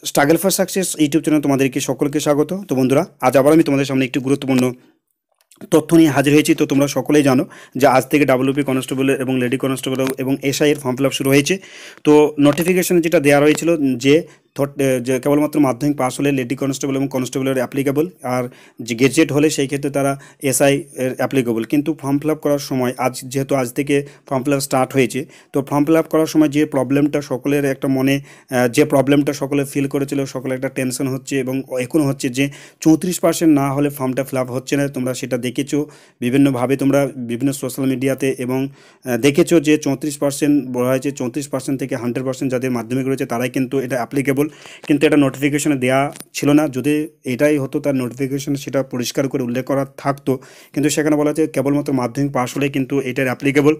Struggle for success YouTube channel তোমাদেরকে সকলকে স্বাগত। তো বন্ধুরা, আজ আবার আমি তোমাদের সামনে একটি গুরুত্বপূর্ণ তথ্য নিয়ে হাজির হয়েছি। তো তোমরা সকলেই জানো যে আজ থেকে WBP কনস্টেবল এবং লেডি কনস্টেবল এবং এসআই এর ফর্ম ফিল আপ শুরু হয়েছে। তো নোটিফিকেশনে যেটা দেওয়া হয়েছিল যে যে কেবলমাত্র মাধ্যমিক পাস হলে লেডি কনস্টেবল এবং কনস্টেবলের অ্যাপ্লিকেবল, আর যে গেজেট হলে সেই ক্ষেত্রে তারা এসআই এর অ্যাপ্লিকেবল। কিন্তু ফর্ম ফিল আপ করার সময় যেহেতু আজ থেকে ফর্ম ফিল আপ স্টার্ট হয়েছে, তো ফর্ম ফিল আপ করার সময় যে প্রবলেমটা সকলের একটা মনে যে প্রবলেমটা সকলে ফিল করেছিল, সকলে একটা টেনশন হচ্ছে এবং এখনও হচ্ছে যে 34% না হলে ফর্মটা ফিল আপ হচ্ছে না। তোমরা সেটা দেখেছো বিভিন্নভাবে, তোমরা বিভিন্ন সোশ্যাল মিডিয়াতে, এবং দেখেছো যে 34% বলা হয়েছে। 34% থেকে 100% যাদের মাধ্যমিক রয়েছে তারাই কিন্তু এটা অ্যাপ্লিকেবল, কিন্তু এটা নোটিফিকেশনে দেওয়া ছিল না। যদি এটাই হতো, তার নোটিফিকেশনে সেটা পরিষ্কার করে উল্লেখ করা থাকতো, কিন্তু সেখানে বলা হচ্ছে কেবলমাত্র মাধ্যমিক পাস হলে কিন্তু এটার অ্যাপ্লিকেবল।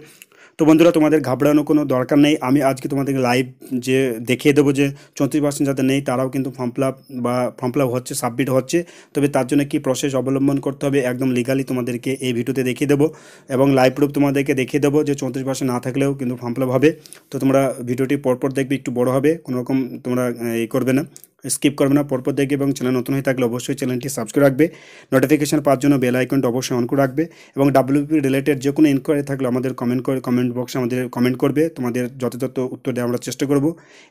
তো বন্ধুরা, তোমাদের ঘাবড়ানোর কোনো দরকার নেই। আমি আজকে তোমাদেরকে লাইভ যে দেখিয়ে দেবো যে 34% যাদের নেই তারাও কিন্তু ফর্ম ফিল আপ হচ্ছে, সাবমিট হচ্ছে। তবে তার জন্য কী প্রসেস অবলম্বন করতে হবে একদম লিগালি তোমাদেরকে এই ভিডিওতে দেখিয়ে দেবো, এবং লাইভ প্রুফ তোমাদেরকে দেখিয়ে দেবো যে 34% না থাকলেও কিন্তু ফর্ম ফিল আপ হবে। তো তোমরা ভিডিওটি পরপর দেখবে, একটু বড় হবে, কোনোরকম তোমরা করবে না, স্কিপ করবে না, পরপর দেখবে। এবং চ্যানেল নতুন হয়ে থাকলে অবশ্যই চ্যানেলটি সাবস্ক্রাইব রাখবে, নোটিফিকেশন পাওয়ার জন্য বেল আইকনটা অবশ্যই অন করে রাখবে। এবং WBP রিলেটেড যে কোনো ইনকোয়ারি থাকলে আমাদের কমেন্ট বক্সে আমাদের কমেন্ট করবে, তোমাদের যথাযথ উত্তর দেওয়া আমরা চেষ্টা করব।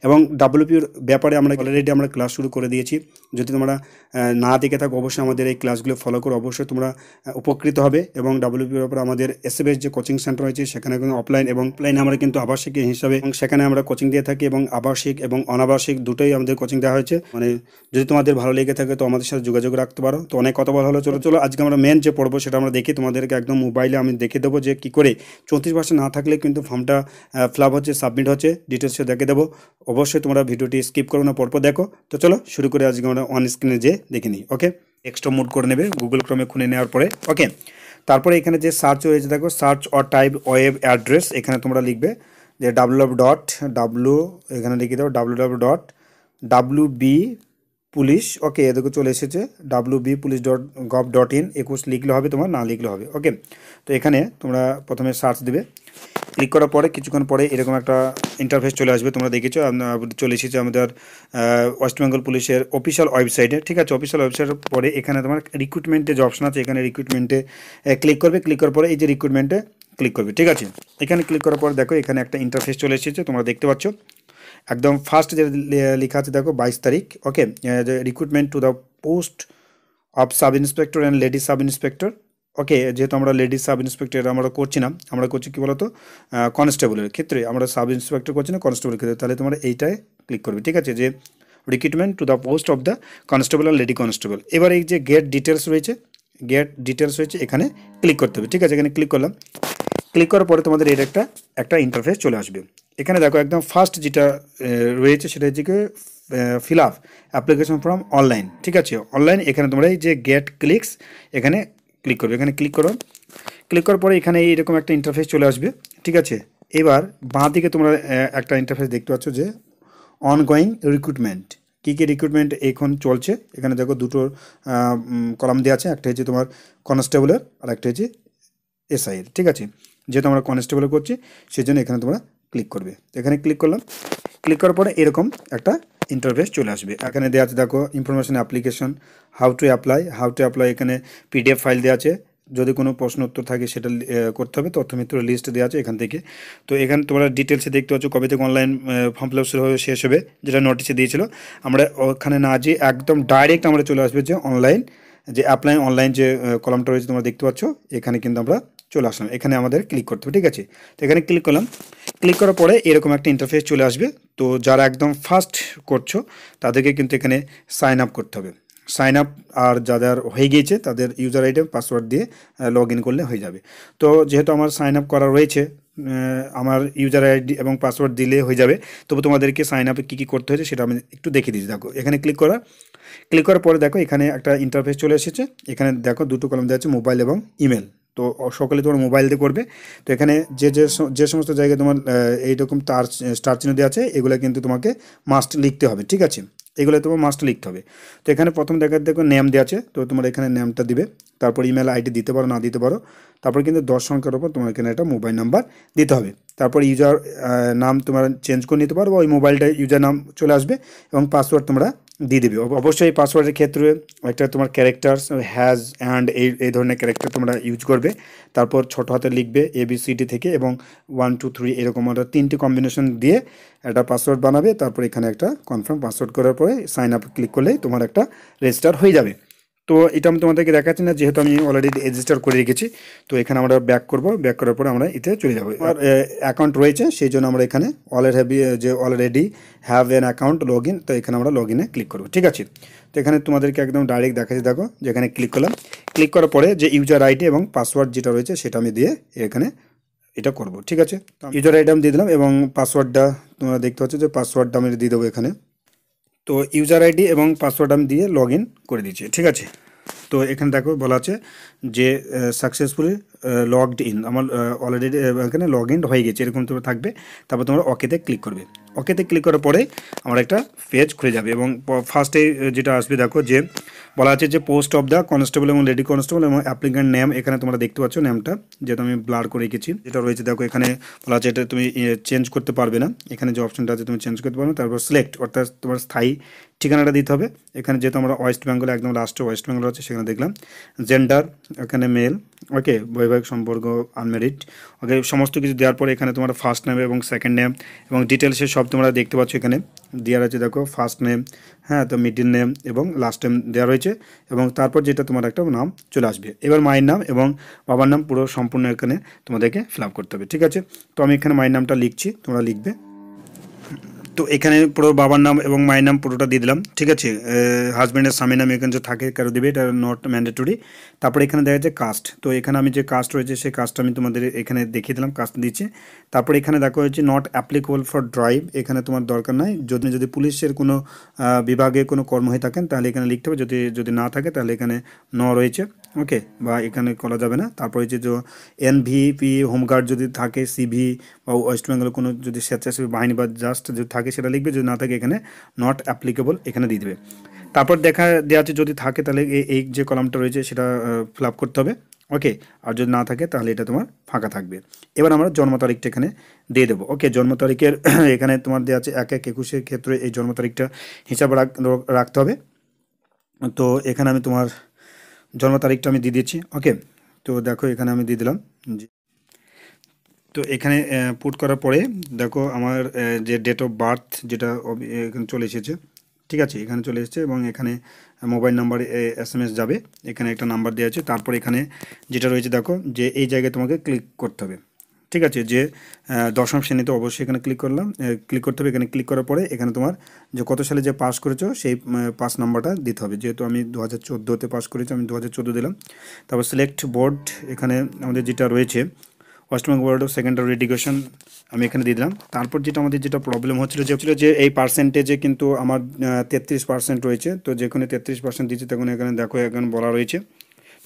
এবং WBPর ব্যাপারে আমরা অলরেডি ক্লাস শুরু করে দিয়েছি। যদি তোমরা না দেখে থাকো অবশ্যই আমাদের এই ক্লাসগুলো ফলো করো, অবশ্যই তোমরা উপকৃত হবে। এবং WBPর ব্যাপারে আমাদের এসএবএস যে কোচিং সেন্টার রয়েছে সেখানে কিন্তু অফলাইন এবং অফলাইনে আমরা কিন্তু আবাসিক হিসাবে, এবং সেখানে আমরা কোচিং দিয়ে থাকি, এবং আবাসিক এবং অনাবাসিক দুটোই আমাদের কোচিং দেওয়া হয়েছে। মানে যদি তোমাদের ভালো লেগে থাকে তো আমাদের সাথে যোগাযোগ রাখতে পারো। তো অনেক কথা বলা হলো, চলো আজকে আমরা মেন যে পড়বো সেটা আমরা দেখি। তোমাদেরকে একদম মোবাইলে আমি দেখে দেবো যে কী করে 34% না থাকলে কিন্তু ফর্মটা ফিল আপ হচ্ছে, সাবমিট হচ্ছে, ডিটেলসে দেখে দেবো। অবশ্যই তোমরা ভিডিওটি স্কিপ করো না, পরপর দেখো। তো চলো শুরু করে আজকে আমরা অন স্ক্রিনে যে দেখে নিই। ওকে, এক্সট্রা মুড করে নেবে গুগল ক্রমে খুলে নেওয়ার পরে। ওকে, তারপরে এখানে যে সার্চ রয়েছে দেখো, search or type web address. এখানে তোমরা লিখবে যে এখানে লিখে দাও www.wb পুলিশ। ওকে, এদিকে চলে এসেছে wbpolice.gov.in। 21 লিখলে হবে, তোমার না লিখলে হবে। ওকে, তো এখানে তোমরা প্রথমে সার্চ দেবে। ক্লিক করার পরে কিছুক্ষণ পরে এরকম একটা ইন্টারফেস চলে আসবে। তোমরা দেখেছো, চলে এসেছে আমাদের ওয়েস্ট বেঙ্গল পুলিশের অফিসিয়াল ওয়েবসাইটে। ঠিক আছে, অফিসিয়াল ওয়েবসাইটের পরে এখানে তোমার রিক্রুটমেন্টে যে অপশন আছে, এখানে রিক্রুটমেন্টে ক্লিক করবে। ক্লিক করার পরে এই যে রিক্রুটমেন্টে ক্লিক করবে। ঠিক আছে, এখানে ক্লিক করার পর দেখো এখানে একটা ইন্টারফেস চলে এসেছে, তোমরা দেখতে পাচ্ছ। একদম ফার্স্ট যে লেখা আছে দেখো 22 তারিখ। Okay, recruitment to the post of sub inspector and lady sub inspector. Okay, যেহেতু আমরা লেডি সাব ইন্সপেক্টর আমরা করছি না, আমরা করছি কী বলতো কনস্টেবলের ক্ষেত্রে, আমরা সাব ইন্সপেক্টর করছি না, কনস্টেবলের ক্ষেত্রে। তাহলে তোমরা এইটায় ক্লিক করবে। ঠিক আছে, যে recruitment to the post of the constable আর লেডি কনস্টেবল। এবার এই যে গেট ডিটেলস রয়েছে, এখানে ক্লিক করতে হবে। ঠিক আছে, এখানে ক্লিক করলাম। ক্লিক করার পরে তোমাদের এর একটা ইন্টারফেস চলে আসবে। এখানে দেখো একদম ফার্স্ট যেটা রয়েছে সেটা হচ্ছে কি fill up application form online. ঠিক আছে, অনলাইন। এখানে তোমরা এই যে গেট ক্লিকস এখানে ক্লিক করবে। এখানে ক্লিক করো। ক্লিক করার পরে এখানে এইরকম একটা ইন্টারফেস চলে আসবে। ঠিক আছে, এবার বাঁ দিকে তোমরা একটা ইন্টারফেস দেখতে পাচ্ছ যে অনগোয়িং রিক্রুটমেন্ট, কী কী রিক্রুটমেন্ট এখন চলছে। এখানে দেখো দুটো কলাম দেওয়া আছে, একটা হচ্ছে তোমার কনস্টেবলের আর একটা হচ্ছে এসআইয়ের। ঠিক আছে, যেহেতু আমরা কনস্টেবলে করছি সেই জন্য এখানে তোমরা ক্লিক করবে। এখানে ক্লিক করলাম। ক্লিক করার পরে এরকম একটা ইন্টারফেস চলে আসবে। এখানে দেওয়া আছে দেখো information application, how to apply. এখানে PDF ফাইল দেওয়া আছে, যদি কোনো প্রশ্ন উত্তর থাকে সেটা করতে হবে। তথ্যমিত্র লিস্ট দেওয়া আছে এখান থেকে। তো এখানে তোমরা ডিটেলসে দেখতে পাচ্ছ কবে থেকে অনলাইন ফর্ম ফিল আপ শুরু হবে, শেষ হবে, যেটা নোটিশে দিয়েছিল। আমরা ওখানে না যেয়ে একদম ডাইরেক্ট আমরা চলে আসবে যে অনলাইন, যে অ্যাপ্লাই অনলাইন যে কলামটা রয়েছে তোমরা দেখতে পাচ্ছ, এখানে কিন্তু আমরা চলে আসলাম। এখানে আমাদের ক্লিক করতে হবে। ঠিক আছে, তো এখানে ক্লিক করলাম। ক্লিক করার পরে এরকম একটা ইন্টারফেস চলে আসবে। তো যারা একদম ফার্স্ট করছো তাদেরকে কিন্তু এখানে সাইন আপ করতে হবে। সাইন আপ, আর যাদের হয়ে গিয়েছে তাদের ইউজার আইডি পাসওয়ার্ড দিয়ে লগ ইন করলে হয়ে যাবে। তো যেহেতু আমার সাইন আপ করা রয়েছে, আমার ইউজার আইডি এবং পাসওয়ার্ড দিলে হয়ে যাবে। তবে তোমাদেরকে সাইন আপে কী কী করতে হয়েছে সেটা আমি একটু দেখিয়ে দিচ্ছি। দেখো এখানে ক্লিক করার পরে দেখো এখানে একটা ইন্টারফেস চলে এসেছে। এখানে দেখো দুটো কলাম দেওয়া আছে, মোবাইল এবং ইমেল। তো সকলে তোমার মোবাইল দিয়ে করবে। তো এখানে যে সমস্ত জায়গায় তোমার এইরকম স্টার চিহ্ন দেওয়া আছে এগুলো কিন্তু তোমাকে মাস্ট লিখতে হবে। ঠিক আছে, এগুলো তোমার মাস্ট লিখতে হবে। তো এখানে প্রথম দেখো নেম দেওয়া আছে, তো তোমরা এখানে নেমটা দিবে, তারপর ইমেল আইডি দিতে পারো না দিতে পারো, তারপর কিন্তু 10 সংখ্যার উপর তোমার এখানে একটা মোবাইল নাম্বার দিতে হবে। তারপর ইউজার নাম তোমরা চেঞ্জ করে নিতে পারো, ওই মোবাইলটা ইউজার নাম চলে আসবে এবং পাসওয়ার্ড তোমরা দিয়ে দেবে। অবশ্যই এই পাসওয়ার্ডের ক্ষেত্রে একটা তোমার ক্যারেক্টার্স হ্যাজ অ্যান্ড এই ধরনের ক্যারেক্টার তোমরা ইউজ করবে। তারপর ছোটো হাতে লিখবে ABCD থেকে এবং 1 2 3 এরকম একটা 3টি কম্বিনেশন দিয়ে একটা পাসওয়ার্ড বানাবে। তারপর এখানে একটা কনফার্ম পাসওয়ার্ড করার পরে সাইন আপ ক্লিক করলেই তোমার একটা রেজিস্টার হয়ে যাবে। তো এটা আমি তোমাদেরকে দেখাচ্ছি না, যেহেতু আমি অলরেডি রেজিস্টার করে রেখেছি। তো এখানে আমরা ব্যাক করব, ব্যাক করার পরে আমরা এতে চলে যাবো। আর অ্যাকাউন্ট রয়েছে, সেই জন্য আমরা এখানে already have an account log in, তো এখানে আমরা লগ ইনে ক্লিক করবো। ঠিক আছে, তো এখানে তোমাদেরকে একদম ডাইরেক্ট দেখাচ্ছি, দেখো যেখানে ক্লিক করলাম, ক্লিক করার পরে যে ইউজার আইডি এবং পাসওয়ার্ড যেটা রয়েছে সেটা আমি দিয়ে এখানে এটা করব। ঠিক আছে, ইউজার আইডি আমি দিয়ে দিলাম এবং পাসওয়ার্ডটা তোমরা দেখতে পাচ্ছ যে পাসওয়ার্ডটা আমি দিয়ে দেবো এখানে। তো ইউজার আইডি এবং পাসওয়ার্ড আমি দিয়ে লগ ইন করে দিচ্ছি। ঠিক আছে, তো এখানে দেখো বলা আছে যে সাকসেসফুলি লগড ইন, আমার অলরেডি এখানে লগ ইন হয়ে গেছে, এরকম তোমার থাকবে। তারপর তোমরা ওকেতে ক্লিক করবে। ওকেতে ক্লিক করার পরে আমার একটা পেজ খুলে যাবে এবং ফার্স্টে যেটা আসবে দেখো যে বলা আছে যে পোস্ট অফ দ্য কনস্টেবল এবং লেডি কনস্টেবল এবং অ্যাপ্লিক্যান্ট নেম, এখানে তোমরা দেখতে পাচ্ছ নেমটা যেটা আমি ব্লার করে রেখেছি, যেটা রয়েছে দেখো এখানে বলা আছে এটা তুমি চেঞ্জ করতে পারবে না, এখানে যে অপশনটা আছে তুমি চেঞ্জ করতে পারবে না। তারপর সিলেক্ট, অর্থাৎ তোমার স্থায়ী ঠিকানাটা দিতে হবে। এখানে যেহেতু আমরা ওয়েস্ট বেঙ্গলে একদম লাস্টে ওয়েস্ট বেঙ্গল আছে সেখানে দেখলাম। জেন্ডার এখানে মেল, ওকে, বৈবাহিক সম্পর্ক আনমেরিড, ওকে, সমস্ত কিছু দেওয়ার পরে এখানে তোমার ফার্স্ট নেম এবং সেকেন্ড নেম এবং ডিটেলসে সব তোমরা দেখতে পাচ্ছ এখানে দেওয়া রয়েছে। দেখো ফার্স্ট নেম, হ্যাঁ, তো মিডিল নেম এবং লাস্ট নেম দেওয়া রয়েছে এবং তারপর যেটা তোমার একটা নাম চলে আসবে। এবার মায়ের নাম এবং বাবার নাম পুরো সম্পূর্ণ এখানে তোমাদেরকে ফিল আপ করতে হবে। ঠিক আছে, তো আমি এখানে মায়ের নামটা লিখছি, তোমরা লিখবে। তো এখানে পুরো বাবার নাম এবং মায়ের নাম পুরোটা দিয়ে দিলাম। ঠিক আছে, হাজব্যান্ডের স্বামীর নাম এখানে যে থাকে কারো দেবে, এটা নট ম্যান্ডেটরি। তারপরে এখানে দেখা যাচ্ছে কাস্ট, তো এখানে আমি যে কাস্ট রয়েছে সেই কাস্টটা আমি তোমাদের এখানে দেখিয়ে দিলাম, কাস্ট দিচ্ছে। তারপরে এখানে দেখো হচ্ছে নট অ্যাপ্লিকেবল ফর ড্রাইভ, এখানে তোমার দরকার নাই। যদি পুলিশের কোনো বিভাগে কোনো কর্ম হয়ে থাকেন তাহলে এখানে লিখতে হবে, যদি না থাকে তাহলে এখানে ন রয়েছে, ওকে, বা এখানে করা যাবে না। তারপরে হচ্ছে যে NVP হোমগার্ড যদি থাকে, CV বা ওয়েস্ট বেঙ্গল কোনো যদি স্বেচ্ছাসেবী বাহিনী বা জাস্ট যদি থাকে সেটা লিখবে, যদি না থাকে এখানে নট অ্যাপ্লিকেবল এখানে দিয়ে দেবে। তারপর দেওয়া আছে যদি থাকে তাহলে এই যে কলামটা রয়েছে সেটা ফিল আপ করতে হবে, ওকে, আর যদি না থাকে তাহলে এটা তোমার ফাঁকা থাকবে। এবার আমরা জন্ম তারিখটা এখানে দিয়ে দেবো। ওকে, জন্ম তারিখের এখানে তোমার দেওয়া আছে 1/1/21 ক্ষেত্রে এই জন্ম তারিখটা হিসাব রাখতে হবে। তো এখানে আমি তোমার জন্ম তারিখটা আমি দিয়ে দিচ্ছি। ওকে, তো দেখো এখানে আমি দিয়ে দিলাম। তো এখানে পুট করার পরে দেখো আমার যে ডেট অফ বার্থ যেটা এখানে চলে এসেছে। ঠিক আছে, এখানে চলে এসেছে এবং এখানে মোবাইল নাম্বারে SMS যাবে, এখানে একটা নাম্বার দেওয়া আছে। তারপর এখানে যেটা রয়েছে দেখো যে এই জায়গায় তোমাকে ক্লিক করতে হবে। ঠিক আছে, যে দশম শ্রেণীতে অবশ্যই এখানে ক্লিক করতে হবে। এখানে ক্লিক করার পরে এখানে তোমার যে কত সালে যে পাস করেছো সেই পাস নাম্বারটা দিতে হবে। যেহেতু আমি 2014-তে পাস করেছি, আমি 2014 দিলাম। তারপর সিলেক্ট বোর্ড, এখানে আমাদের যেটা রয়েছে West Bengal board of secondary education আমি এখানে দিয়ে দিলাম। তারপর আমাদের যেটা প্রবলেম হচ্ছিল যে এই পার্সেন্টেজে কিন্তু আমার 33% রয়েছে, তো যেখানে 33% দিচ্ছে তখন এখানে দেখো এখানে বলা রয়েছে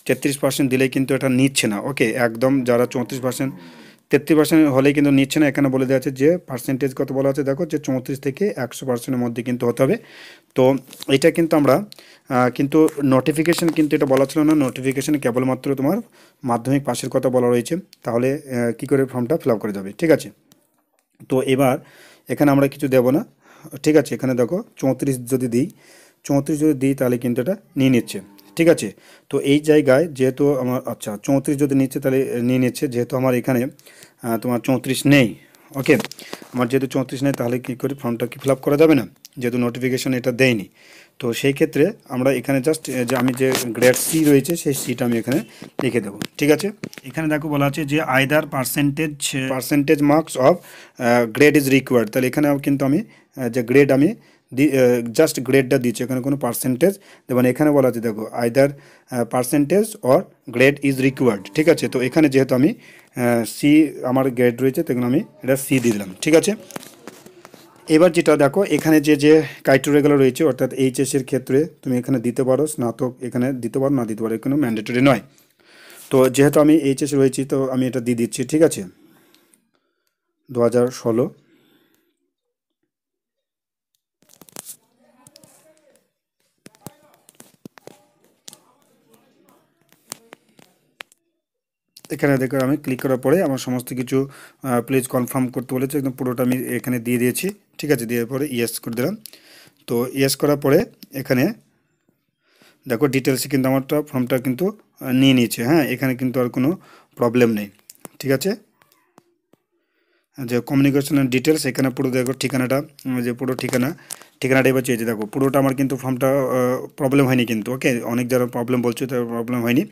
33% দিলেই কিন্তু এটা নিচ্ছে না। ওকে, একদম যারা 34% 33% হলেই কিন্তু নিচ্ছে না। এখানে বলে দেওয়া আছে যে পার্সেন্টেজ কত বলা আছে দেখো যে 34 থেকে 100%-এর মধ্যে কিন্তু হতে হবে। তো এটা কিন্তু আমরা কিন্তু নোটিফিকেশান কিন্তু এটা বলা ছিল না, নোটিফিকেশানে কেবলমাত্র তোমার মাধ্যমিক পাশের কথা বলা রয়েছে। তাহলে কি করে ফর্মটা ফিল আপ করে যাবে। ঠিক আছে, তো এবার এখানে আমরা কিছু দেব না। ঠিক আছে, এখানে দেখো 34 যদি দিই তাহলে কিন্তু এটা নিয়ে নিচ্ছে। ঠিক আছে, তো এই জায়গায় যেহেতু আমার 34 যদি নিচ্ছে তাহলে নিয়ে নিচ্ছে, যেহেতু আমার এখানে তোমার 34 নেই। ওকে, আমার যেহেতু 34 নেই তাহলে কী করি, ফর্মটা কি ফিল আপ করা যাবে না, যেহেতু নোটিফিকেশান এটা দেয়নি। তো সেই ক্ষেত্রে আমরা এখানে জাস্ট যে আমি যে গ্রেড C রয়েছে সেই সিটা আমি এখানে লিখে দেবো। ঠিক আছে, এখানে দেখো বলা আছে যে either percentage marks of grade is required, তাহলে এখানে কিন্তু আমি যে গ্রেড আমি জাস্ট গ্রেডটা দিচ্ছি, এখানে কোনো পার্সেন্টেজ দেবো না। এখানে বলা আছে দেখো either percentage or grade is required. ঠিক আছে, তো এখানে যেহেতু আমি C আমার গ্রেড রয়েছে তখন আমি এটা C দিয়ে দিলাম। ঠিক আছে, এবার যেটা দেখো এখানে যে ক্রাইটেরিয়াগুলো রয়েছে, অর্থাৎ HSের ক্ষেত্রে তুমি এখানে দিতে পারো, স্নাতক এখানে দিতে পারো না দিতে পারো, কোনো ম্যান্ডেটরি নয়। তো যেহেতু আমি HS রয়েছি তো আমি এটা দিয়ে দিচ্ছি। ঠিক আছে, 2016। এখানে দেখো আমি ক্লিক করার পরে আমার সমস্ত কিছু প্লিজ কনফার্ম করতে বলেছে, একদম পুরোটা আমি এখানে দিয়ে দিয়েছি। ঠিক আছে, দেওয়ার পরে ইয়েস করে দিলাম। তো ইয়েস করার পরে এখানে দেখো ডিটেলসে কিন্তু আমারটা ফর্মটা কিন্তু নিয়ে নিয়েছে। হ্যাঁ, এখানে কিন্তু আর কোনো প্রবলেম নেই। ঠিক আছে, যে কমিউনিকেশনের ডিটেলস এখানে পুরো দেখো ঠিকানাটা, যে পুরো ঠিকানাটা এবার চেয়েছে। দেখো পুরোটা আমার কিন্তু ফর্মটা প্রবলেম হয়নি কিন্তু। ওকে, অনেক যারা প্রবলেম বলছে তার প্রবলেম হয়নি।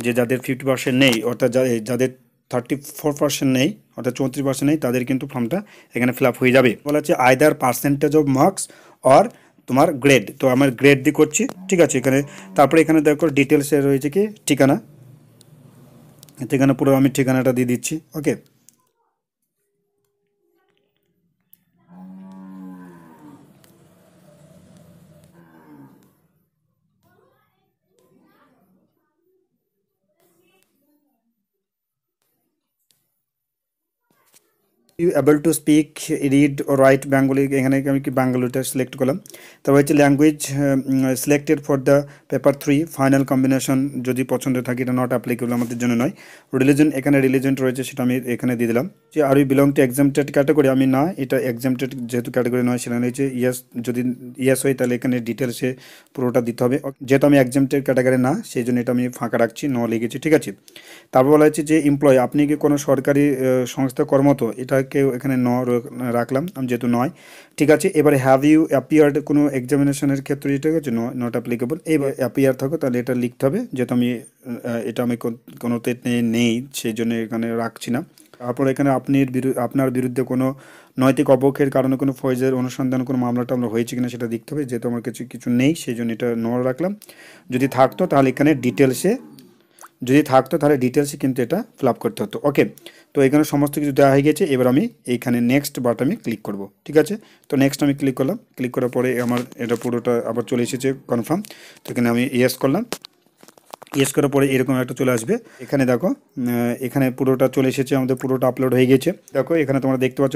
যে যাদের 50% নেই, অর্থাৎ যাদের 34% নেই, অর্থাৎ 34% নেই, তাদের কিন্তু ফর্মটা এখানে ফিল আপ হয়ে যাবে। বলা হচ্ছে either percentage of marks or তোমার গ্রেড। তো আমার গ্রেড দিয়ে করছি। ঠিক আছে, এখানে তারপরে এখানে দেখো ডিটেলসে রয়েছে কি ঠিকানা, পুরো আমি ঠিকানাটা দিয়ে দিচ্ছি। Okay, you able to speak, read ও রাইট বেঙ্গলি, এখানে আমি কি বাঙ্গালিটা সিলেক্ট করলাম। তারপর হচ্ছে language selected for the paper 3 final combination, যদি পছন্দ থাকে এটা নট অ্যাপ্লিকেবল, আমাদের জন্য নয়। রিলিজন, এখানে রিলিজন রয়েছে সেটা আমি এখানে দিয়ে দিলাম। যে are you belong to exempted category, আমি না, এটা এক্সামটেড যেহেতু ক্যাটাগরি নয়, সেখানে হচ্ছে ইয়েস, যদি ইয়েস হয় তাহলে এখানে ডিটেলসে পুরোটা দিতে হবে। যেহেতু আমি এক্সামটেড ক্যাটাগরি না, সেই জন্য এটা আমি ফাঁকা রাখছি, ন লিখেছি। ঠিক আছে, তারপর বলা হচ্ছে যে এমপ্লয়, আপনি কি কোনো সরকারি সংস্থা কর্মরত, এটাকেও এখানে রাখলাম আমি, যেহেতু নয়। ঠিক আছে, এবারে হ্যাভ ইউ অ্যাপিয়ার্ড কোনো এক্সামিনেশনের ক্ষেত্রে, ঠিক আছে, নট অ্যাপ্লিকেবল। এবার অ্যাপিয়ার থাকো তাহলে এটা লিখতে হবে, যেহেতু আমি এটা আমি কোনোতে নেই, সেই জন্য এখানে রাখছি না। তারপর এখানে আপনার বিরুদ্ধে কোনো নৈতিক অবক্ষের কারণে কোনো ফৌজের অনুসন্ধান, কোনো মামলা টামলা হয়েছে কিনা সেটা দেখতে হবে, যেহেতু আমার কিছু নেই, সেই জন্য এটা রাখলাম। যদি থাকতো তাহলে এখানে ডিটেলসে কিন্তু এটা ফিল আপ করতে হতো। ওকে, তো এখানে সমস্ত কিছু দেওয়া হয়ে গেছে। এবার আমি এইখানে নেক্সট বাটনে ক্লিক করব। ঠিক আছে, তো নেক্সট আমি ক্লিক করলাম। ক্লিক করার পরে আমার এটা পুরোটা আবার চলে এসেছে কনফার্ম। তো এখানে আমি ইয়েস করলাম। ইয়েস করার পরে এরকম একটা চলে আসবে। এখানে দেখো এখানে পুরোটা চলে এসেছে, আমাদের পুরোটা আপলোড হয়ে গেছে। দেখো এখানে তোমরা দেখতে পাচ্ছ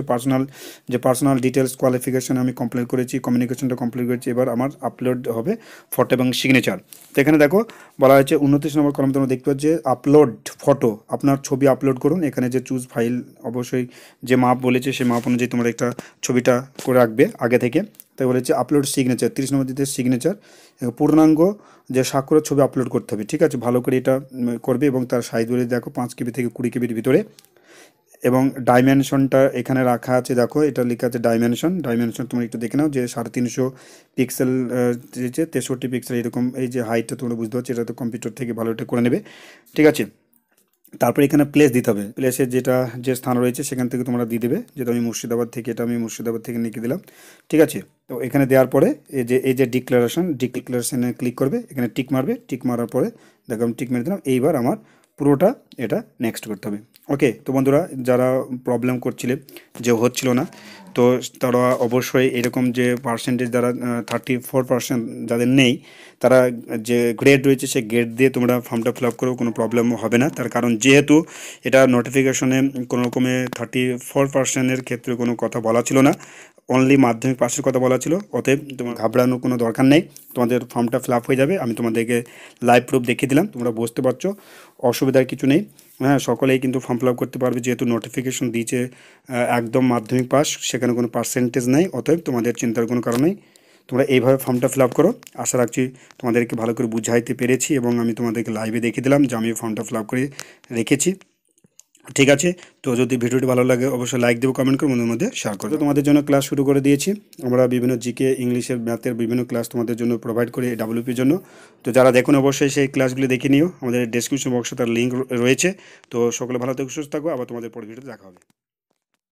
পার্সোনাল ডিটেলস, কোয়ালিফিকেশন আমি কমপ্লিট করেছি, কমিউনিকেশনটা কমপ্লিট করেছি। এবার আমার আপলোড হবে ফটো এবং সিগনেচার। তো এখানে দেখো বলা হয়েছে 29 নম্বর কলম, তোমরা দেখতে পাচ্ছ যে আপলোড ফটো, আপনার ছবি আপলোড করুন। এখানে যে চুজ ফাইল, অবশ্যই যে মাপ বলেছে সেই মাপ অনুযায়ী তোমরা একটা ছবিটা করে রাখবে আগে থেকে। তাই বলেছে আপলোড সিগনেচার, 30 নম্বর দিতে সিগনেচার, পূর্ণাঙ্গ যে স্বাক্ষরের ছবি আপলোড করতে হবে। ঠিক আছে, ভালো করে এটা করবে এবং তার সাইজ বলে দেখো 5 কেবি থেকে 20 কেবির ভিতরে। এবং ডাইমেনশনটা এখানে রাখা আছে, দেখো এটা লেখা আছে ডাইমেনশন তোমরা একটু দেখে নাও, যে 350 পিক্সেল, 63 পিক্সেল এরকম। এই যে হাইটটা তোমরা বুঝতে পারছো, এটা তো কম্পিউটার থেকে ভালো এটা করে নেবে। ঠিক আছে, তারপর এখানে প্লেস দিতে হবে, প্লেসের যে স্থান রয়েছে সেখান থেকে তোমরা দিয়ে দেবে। যেটা আমি মুর্শিদাবাদ থেকে, এটা আমি মুর্শিদাবাদ থেকে লিখে দিলাম। ঠিক আছে, তো এখানে দেওয়ার পরে এই যে ডিক্লারেশনে ক্লিক করবে, এখানে টিক মারবে। টিক মারার পরে দেখো আমি টিক মেরে দিলাম। এইবার আমার পুরোটা এটা নেক্সট করতে হবে। ওকে, তো বন্ধুরা যারা প্রবলেম করছিলে যে হচ্ছিল না, তো তারা অবশ্যই এরকম যে পার্সেন্টেজ যারা 34% যাদের নেই, তারা যে গ্রেড রয়েছে সেই গ্রেড দিয়ে তোমরা ফর্মটা ফিল আপ করেও কোনো প্রবলেম হবে না। তার কারণ যেহেতু এটা নোটিফিকেশনে কোনো রকমে 34%-এর ক্ষেত্রে কোনো কথা বলা ছিল না, অনলি মাধ্যমিক পাসের কথা বলা ছিল। অতএব তোমার ঘাবড়ানোর কোনো দরকার নেই, তোমাদের ফর্মটা ফিল আপ হয়ে যাবে। আমি তোমাদেরকে লাইভ প্রুফ দেখিয়ে দিলাম, তোমরা বুঝতে পারছো, অসুবিধার কিছু নেই। হ্যাঁ, সকলেই কিন্তু ফর্ম ফিল আপ করতে পারবে, যেহেতু নোটিফিকেশন দিয়েছে একদম মাধ্যমিক পাস, সেখানে কোনো পার্সেন্টেজ নেই। অতএব তোমাদের চিন্তার কোনো কারণ নেই, তোমরা এইভাবে ফর্মটা ফিল আপ করো। আশা রাখছি তোমাদেরকে ভালো করে বুঝাইতে পেরেছি এবং আমি তোমাদেরকে লাইভে দেখিয়ে দিলাম যে আমি ফর্মটা ফিল আপ করে রেখেছি। ঠিক আছে, তো যদি ভিডিওটি ভালো লাগে অবশ্যই লাইক দেবো, কমেন্ট করে বন্ধুদের মধ্যে শেয়ার করো। তোমাদের জন্য ক্লাস শুরু করে দিয়েছি আমরা, বিভিন্ন জিকে, ইংলিশের, ম্যাথের বিভিন্ন ক্লাস তোমাদের জন্য প্রোভাইড করি ডাব্লিউপির জন্য। তো যারা দেখুন অবশ্যই সেই ক্লাসগুলি দেখে নিও, আমাদের ডেসক্রিপশন বক্সে তার লিঙ্ক রয়েছে। তো সকলে ভালো থেকো, সুস্থ থাকো, আবার তোমাদের পরে ভিডিওতে দেখা হবে।